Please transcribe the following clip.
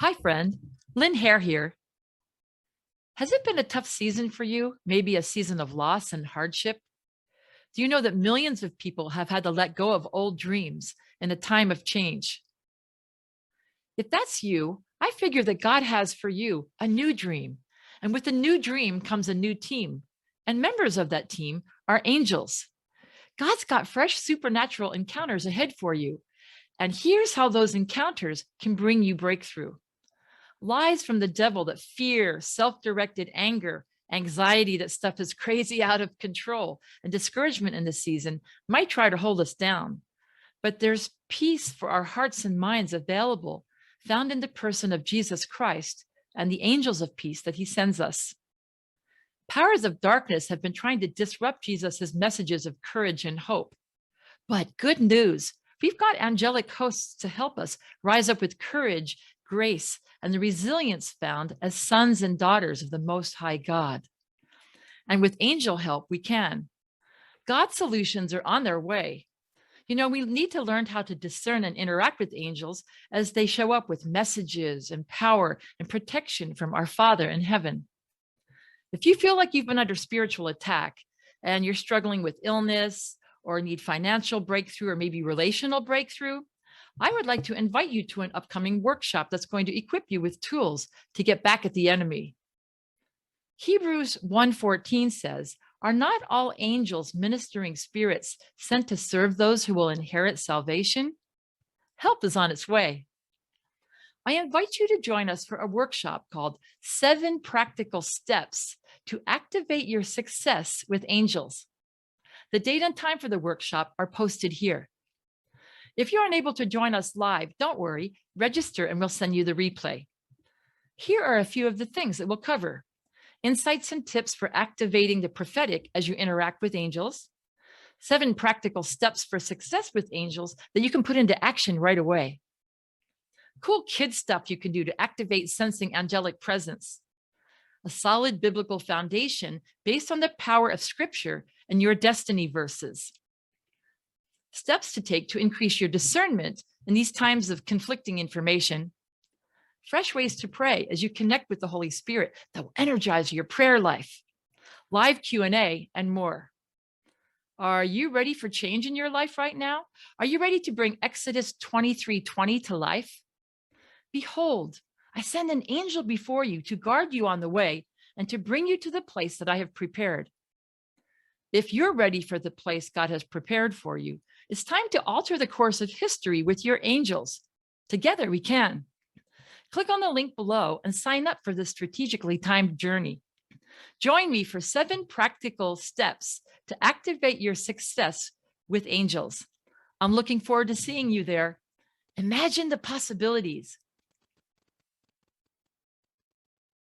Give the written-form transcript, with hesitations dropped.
Hi, friend. Lynn Hare here. Has it been a tough season for you? Maybe a season of loss and hardship? Do you know that millions of people have had to let go of old dreams in a time of change? If that's you, I figure that God has for you a new dream. And with a new dream comes a new team. And members of that team are angels. God's got fresh supernatural encounters ahead for you. And here's how those encounters can bring you breakthrough. Lies from the devil that fear, self directed anger, anxiety that stuff is crazy out of control, and discouragement in this season might try to hold us down. But there's peace for our hearts and minds available, found in the person of Jesus Christ and the angels of peace that he sends us. Powers of darkness have been trying to disrupt Jesus' messages of courage and hope. But good news, we've got angelic hosts to help us rise up with courage, grace, and the resilience found as sons and daughters of the Most High God. And with angel help, we can. God's solutions are on their way. You know, we need to learn how to discern and interact with angels as they show up with messages and power and protection from our Father in heaven. If you feel like you've been under spiritual attack and you're struggling with illness or need financial breakthrough or maybe relational breakthrough, I would like to invite you to an upcoming workshop that's going to equip you with tools to get back at the enemy. Hebrews 1:14 says, "Are not all angels ministering spirits sent to serve those who will inherit salvation?" Help is on its way. I invite you to join us for a workshop called 7 Practical Steps to Activate Your Success with Angels. The date and time for the workshop are posted here. If you're unable to join us live, don't worry, register and we'll send you the replay. Here are a few of the things that we'll cover: insights and tips for activating the prophetic as you interact with angels, 7 practical steps for success with angels that you can put into action right away, cool kid stuff you can do to activate sensing angelic presence, a solid biblical foundation based on the power of scripture and your destiny verses, steps to take to increase your discernment in these times of conflicting information, fresh ways to pray as you connect with the Holy Spirit that will energize your prayer life, live Q&A, and more. Are you ready for change in your life right now? Are you ready to bring Exodus 23:20 to life? Behold, I send an angel before you to guard you on the way and to bring you to the place that I have prepared. If you're ready for the place God has prepared for you, it's time to alter the course of history with your angels. Together we can. Click on the link below and sign up for this strategically timed journey. Join me for 7 practical steps to activate your success with angels. I'm looking forward to seeing you there. Imagine the possibilities.